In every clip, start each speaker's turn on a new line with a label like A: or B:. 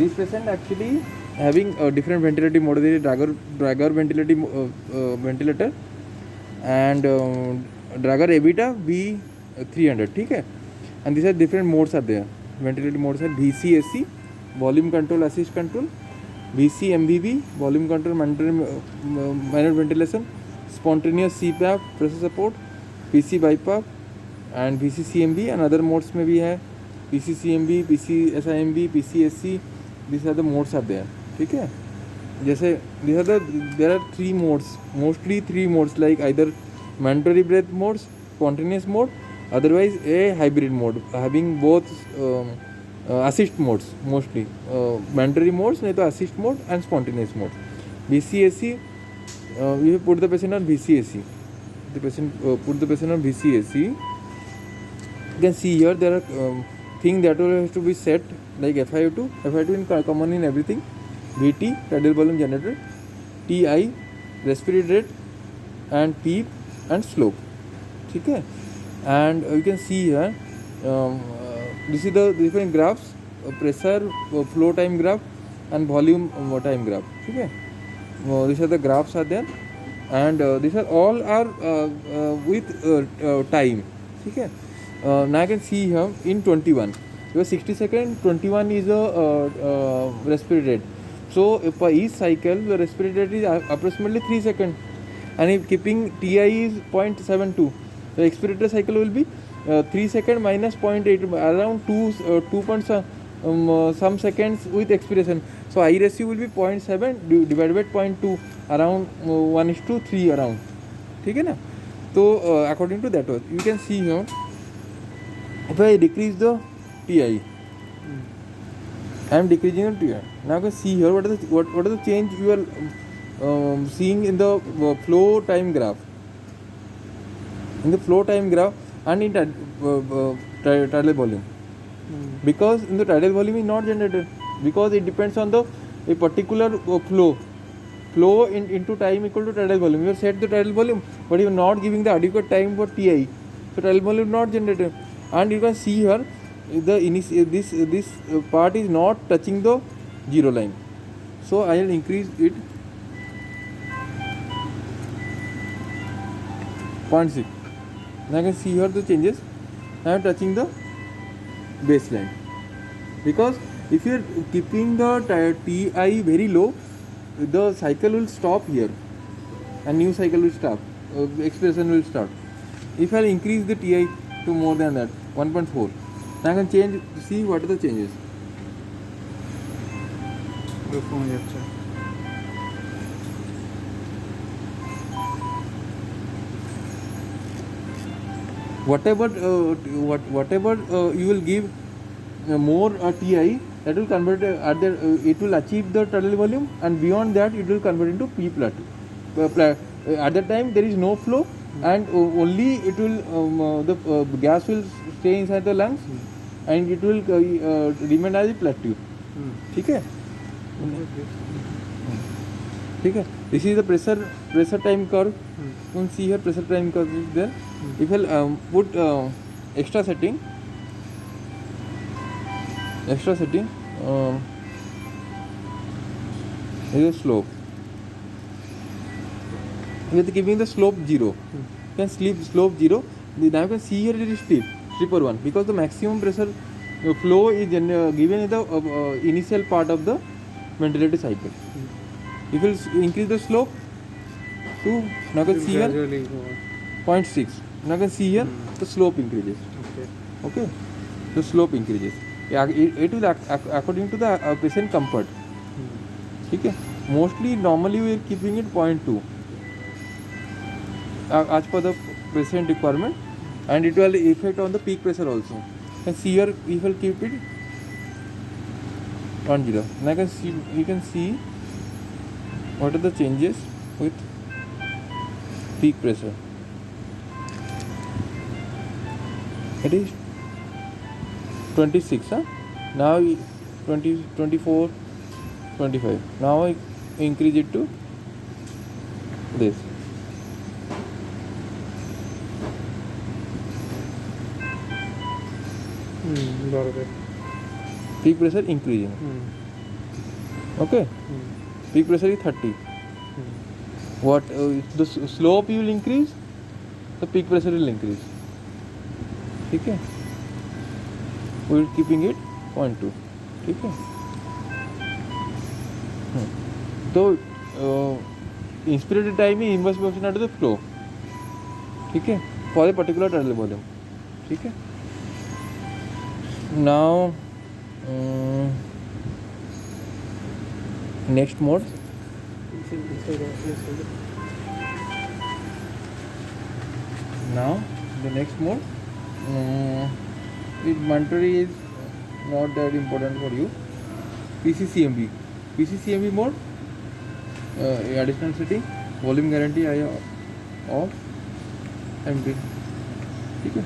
A: this patient actually having a different ventilative mode. There is Drager ventilator and Drager Evita V300. ठीक है. And these are different modes are there. Ventilative modes are VCSC, volume control assist control, VCMVV, volume control manual ventilation, spontaneous CPAP pressure support, PC BiPAP and VCCMV and other modes में भी है PCCMV, PCSIMV, PCSC. These are the modes are there. ठीक है. जैसे there are three modes, mostly three modes, like either mandatory breath modes, spontaneous mode, otherwise a hybrid mode having both assist modes mostly. Mandatory modes नहीं तो assist mode and spontaneous mode. VCSC, we have put the patient on VCSC. The patient put the patient on VCSC. You can see here there are things that will have to be set, like FiO2 in common in everything, VT tidal volume generator, TI respiratory rate and PEEP and slope. ठीक है. And you can see here this is the different graphs, pressure, flow time graph and volume time graph. ठीक है. These are the graphs are there and these are all are with time. ठीक है. Now I can see here in 21 because 60 second 21 is a respiratory rate. So for each cycle the respiratory rate is approximately 3 seconds and if keeping TI is 0.72, the expiratory cycle will be 3 seconds minus 0.8, around 2 point some seconds with expiration. So I ratio will be 0.7 divided by 0.2, around 1:3 around. ठीक है ना. तो according to that you can see here if I decrease the TI, I am decreasing the TI. Now you can see here what are the change you are seeing in the flow time graph. In the flow time graph and in tidal volume. Because in the tidal volume is not generated because it depends on the a particular flow into time equal to tidal volume. You have set the tidal volume but you are not giving the adequate time for TI, so tidal volume is not generated. And you can see here this part is not touching the zero line, so I will increase it 0.6. Now I can see here the changes. I am touching the baseline because if you are keeping the TI very low, the cycle will stop here and new cycle will start, expression will start. If I increase the TI to more than that 1.4, now I can change, see what are the changes. Whatever you will give more TI, that will convert it will achieve the tidal volume, and beyond that it will convert into P plateau. At that time there is no flow and only it will the gas will stay inside the lungs and it will remain as a plateau. ठीक है. ठीक है. This is the pressure time curve. You can see here pressure time curve is there. If I put extra setting is a slope. We are giving the slope 0. You can slope 0. Now you can see here it is stripper 1 because the maximum pressure flow is given in the initial part of the ventilator cycle. If you increase the slope to, now you can see here 0.6. Now you can see here the slope increases. Okay. The slope increases. It will according to the patient comfort. ठीक है. Mostly normally we are keeping it 0.2 as per the patient requirement, and it will affect on the peak pressure also. And see here we will keep it 1.0. Now you can see what are the changes with peak pressure. It is 26. Now 20, 24, 25. Now I increase it to this. Peak pressure increasing. Okay, peak pressure is 30. What the slope you will increase, the peak pressure will increase. ठीक है, we will keeping it 0.2. ठीक है. तो inspirated time is inverse proportional to the flow. ठीक है, for a particular tidal volume. ठीक है. Now next mode. Now the next mode, it mandatory is not that important for you. PCCMB mode, additional setting, volume guarantee I off, MB. ठीक है.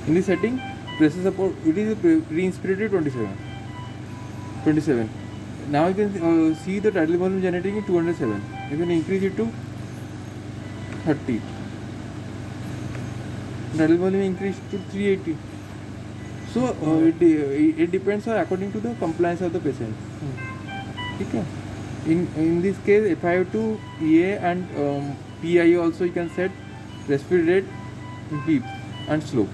A: In this setting, pressure support, it is pre-inspirated 27. Now you can see the tidal volume generating in 207. You can increase it to 30. Tidal volume increased to 380. So it depends according to the compliance of the patient. ठीक है. In this case, FiO2, EA and PI also you can set respiratory rate, beep and slope.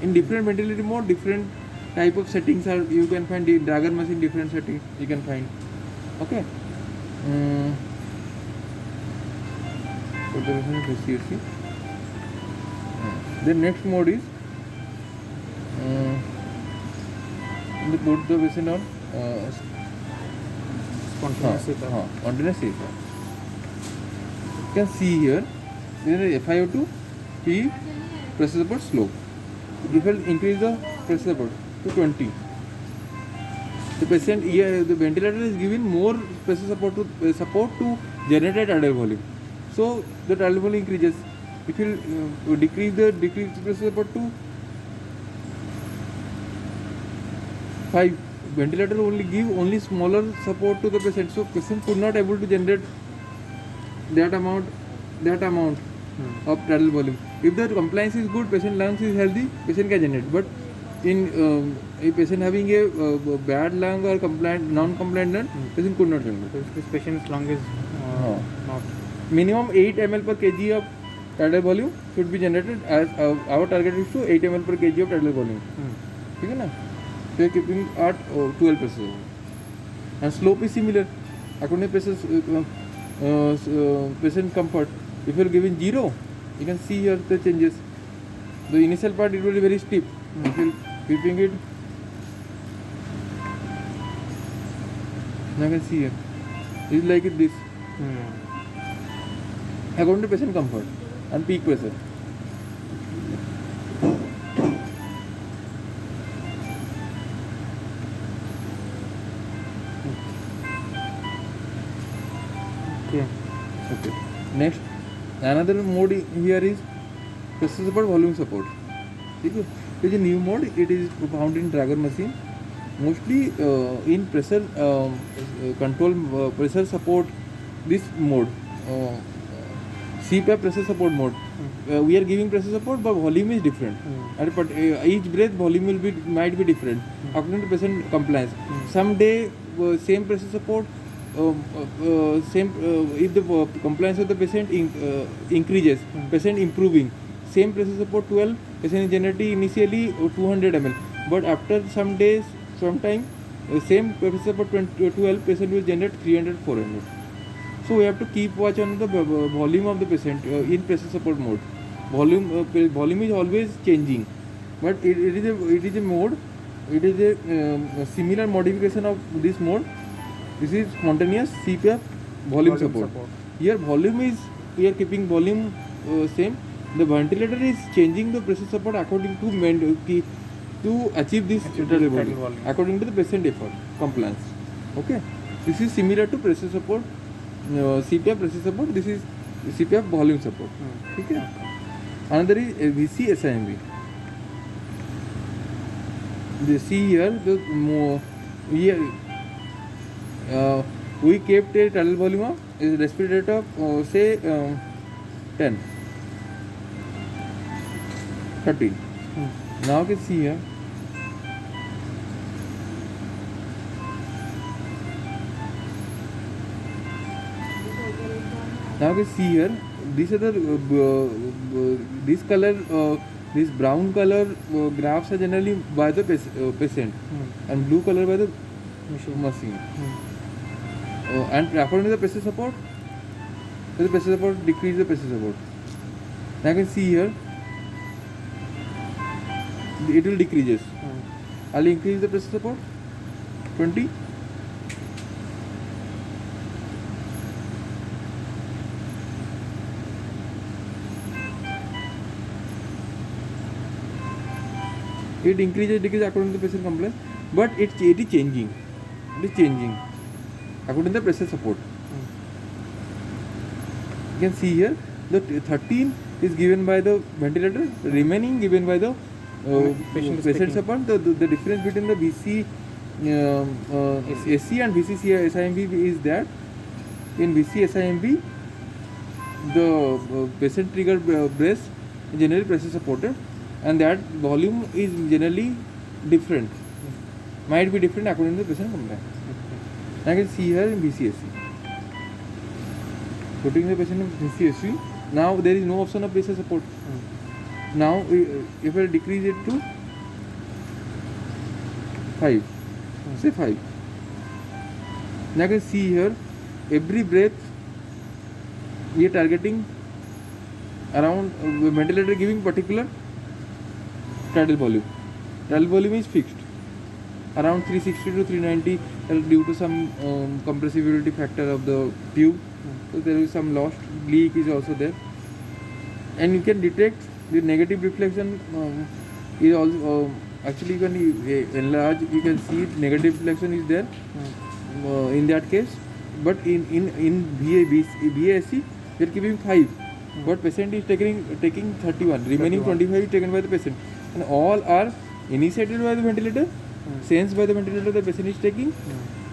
A: In different ventilator mode, different type of settings are you can find. The Dagger machine different settings you can find. Okay. So the CSC. The next mode is put the patient on spontaneous CPAP. You can see here there is FiO2, P, pressure support, slope. If you increase the pressure support to 20, the patient the ventilator is giving more pressure support to generate tidal volume. So the tidal volume increases. If you decrease pressure support to 5, ventilator only give smaller support to the patient. So patient could not able to generate that amount of tidal volume. If the compliance is good, patient lungs is healthy, patient can generate. But in a patient having a bad lung or non-compliant lung, patient could not generate.
B: So this patient's lung is not.
A: Minimum 8 ml per kg of tidal volume should be generated. As our target is to 8 ml per kg of tidal volume. ठीक है ना? So keeping at 12%. And slope is similar. According to patient comfort. If you are giving 0, you can see here the changes. The initial part it will be very steep. If you are keeping it, now you can see here. It is like this. According to patient comfort and peak pressure. Okay. Next, another mode here is pressure support, volume support. ठीक है. It is a new mode. It is found in Dagger machine. Mostly in pressure control, pressure support. This mode, CPAP pressure support mode. We are giving pressure support, but volume is different. But each breath volume might be different according to patient compliance. Some day same pressure support. If the compliance of the patient increases, patient improving, same pressure support 12, patient is generating initially 200 ml, but after some days, sometime same pressure support 12, patient will generate 300, 400. So we have to keep watch on the volume of the patient in pressure support mode. Volume is always changing, but it is a mode. It is a similar modification of this mode. This is spontaneous CPAP volume support. Here volume is, we are keeping volume same. The ventilator is changing the pressure support according to achieve this tidal volume according to the patient effort compliance. Okay, this is similar to pressure support, CPAP pressure support. This is CPAP volume support. Okay. Another is VC SIMB. You see here the we kept a tidal volume of respiratory rate of say 10, 13. Now you can see here Now you can see here, these are the this color, this brown color graphs are generally by the patient, and blue color by the machine. And according to the pressure support, the pressure support decrease the pressure support. Now you can see here, it will decreases. I'll increase the pressure support 20. It increases, decreases according to the patient complaint, but it is changing. It is changing according to the pressure support. You can see here the 13 is given by the ventilator, remaining given by the patient support. The difference between the VC SC and VC SIMB is that in VC SIMB the patient triggered breath is generally pressure supported, and that volume is generally different, might be different according to the patient complaint. I can see here in VCSC. Putting the patient in VCSC, now there is no option of pressure support. Now if I decrease it to 5, say 5. Now I can see here every breath we are targeting around ventilator giving particular tidal volume. Tidal volume is fixed around 360 to 390 due to some compressibility factor of the tube. So there is some lost leak is also there, and you can detect the negative deflection is also actually you can enlarge. You can see negative deflection is there in that case, but in VASC they are giving 5, but patient is taking 31. Remaining 25 is taken by the patient, and all are initiated by the ventilator, sensed by the ventilator the patient is taking,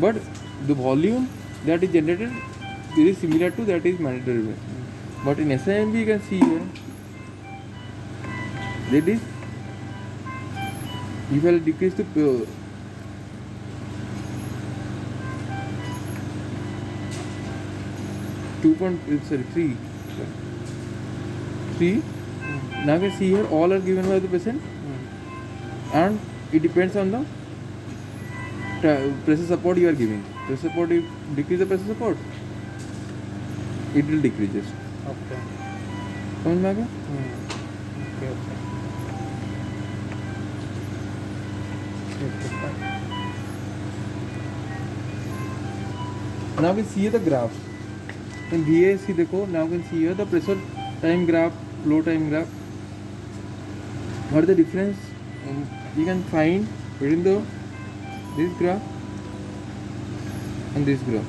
A: but the volume that is generated is similar to that is mandatory. But in SIMB you can see here that is if I decrease to 3. Now you can see here all are given by the patient, and it depends on the pressure support you are giving. Pressure support, if decrease the pressure support, it will decreases.
B: Okay.
A: समझ में आ गया?
B: Okay.
A: Now we can see the graphs. In VAC देखो, now you can see here the pressure time graph, flow time graph. What is the difference you can find between this graph and this graph?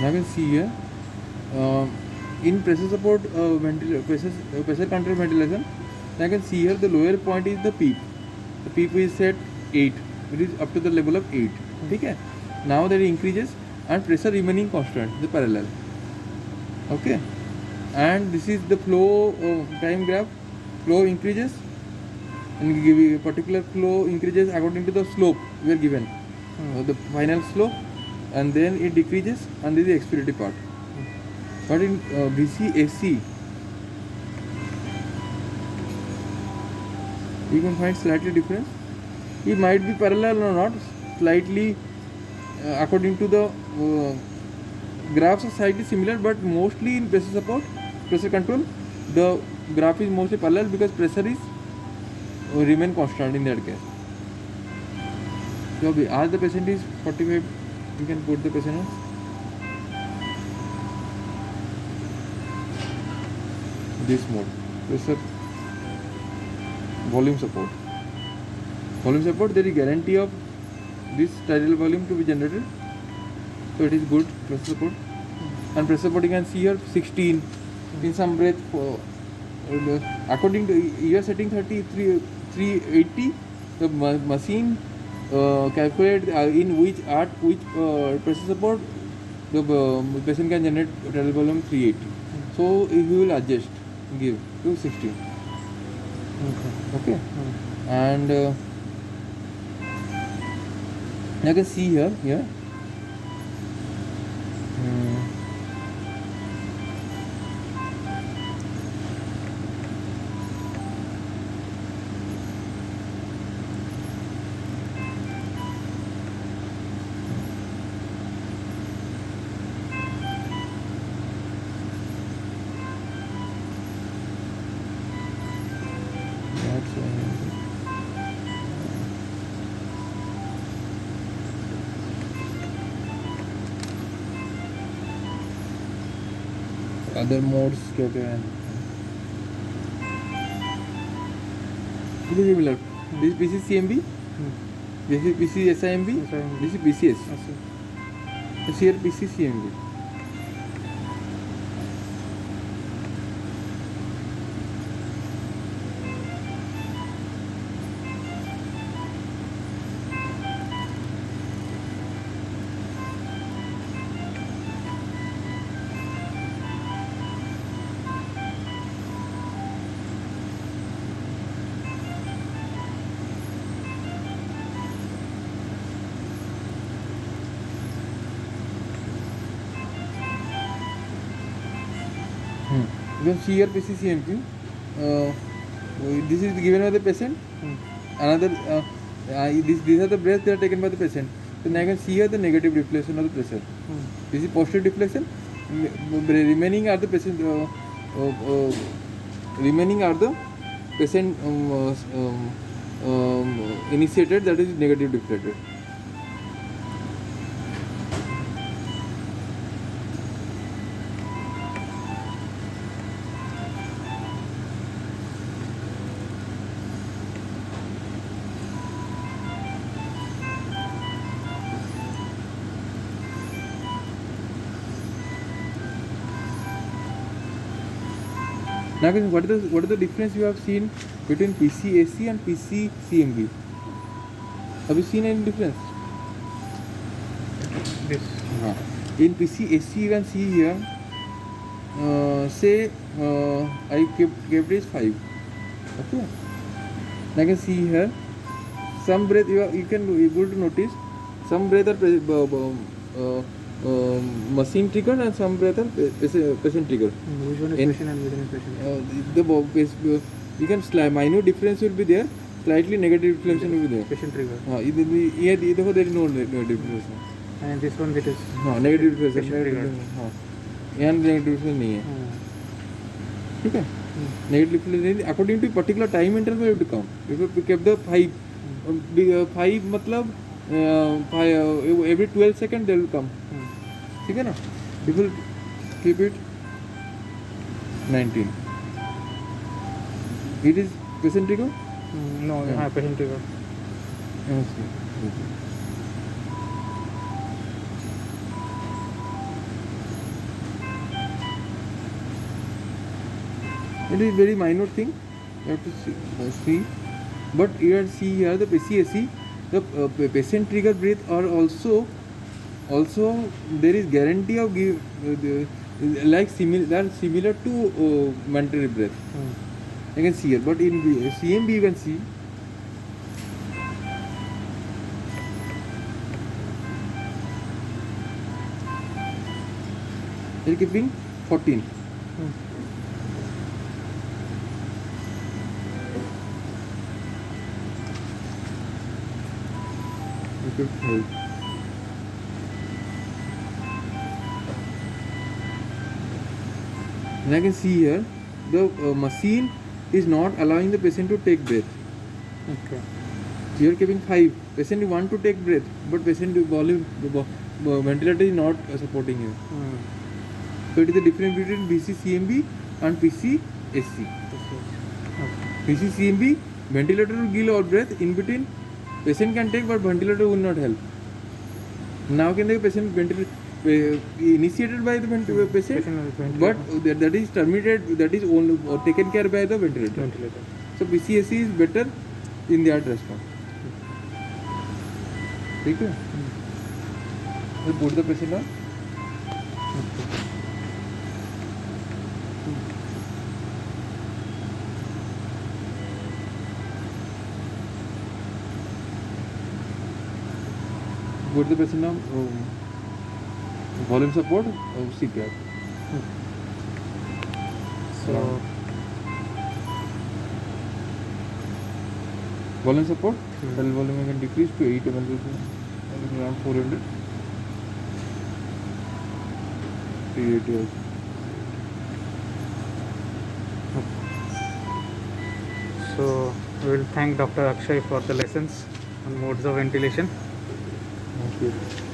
A: Now you can see here in pressure support pressure control ventilation, I can see here the lower point is the PEEP. The PEEP is set 8. It is up to the level of 8. Okay. Now that it increases and pressure remaining constant, the parallel. Okay. And this is the flow time graph. Flow increases and give a particular flow increases according to the slope we are given, the final slope, and then it decreases, and this is the expiratory part. But in VCAC, you can find slightly difference. It might be parallel or not, slightly according to the graphs are slightly similar, but mostly in pressure support, pressure control, the graph is mostly parallel because pressure is remain constant in that case. So as the patient is 45, you can put the patient on this mode, pressure volume support. Volume support, there is guarantee of this tidal volume to be generated, so it is good pressure support. And pressure support you can see here 16 in some breath. According to you are setting 380, the machine calculate in which pressure support the patient can generate total volume 380. So he will adjust, give to 60.
B: Okay.
A: Okay, and you can see here. That's other modes क्या हैं? This is similar. This is CMB. This is PC SIMB.
B: SIMB.
A: This is PCS.
B: I see.
A: This here PC CMB. You can see here PCCMQ. This is given by the patient. Another these are the breaths that are taken by the patient. So now you can see here the negative deflection of the pressure. This is positive deflection. Remaining are the patient. Remaining are the patient initiated, that is negative deflated. Now, what is the difference you have seen between PCAC and PCCMB? Have you seen any difference?
B: This.
A: In PCAC, you can see here. Say I kept is 5. Okay. Now you can see here. Some breath you can be able to notice. Some breath are machine trigger and some breath are patient trigger.
B: Which one is patient and which one is patient?
A: You can minute difference will be there. Slightly negative deflection will be there.
B: Patient trigger.
A: Here there is no negative deflection.
B: And this one, that is.
A: Negative deflection.
B: Patient trigger.
A: यहाँ negative deflection नहीं है. ठीक है? Negative deflection according to particular time interval you have to count. If you kept the 5, 5 मतलब 5 every 12 seconds they will come. ठीक है ना? If you keep it 19. It is patient trigger?
B: No, patient trigger.
A: Yes. It is very minor thing. You have to see. But here see here the PCAC, the patient trigger breath are also there is guarantee of give like similar to mandatory breath. You can see here, but in CMB you can see they are keeping 14. And I can see here the machine is not allowing the patient to take breath.
B: Okay.
A: You are keeping 5. Patient want to take breath, but patient volume ventilator is not supporting him. So it is the difference between BCCMB and PCSC. PCCMB ventilator will give our breath in between. Patient can take, but ventilator will not help. Now can the patient ventilator initiated by the patient, but that is terminated, that is only taken care by the ventilator. So PCSC is better in that response. ठीक है. You put the patient on. Put the patient on volume support or CPR.
B: So
A: Volume support,
B: Hmm.
A: cell volume can decrease to 8 ml, around 400. 380 also.
B: So we will thank Dr. Akshay for the lessons on modes of ventilation.
A: Thank you.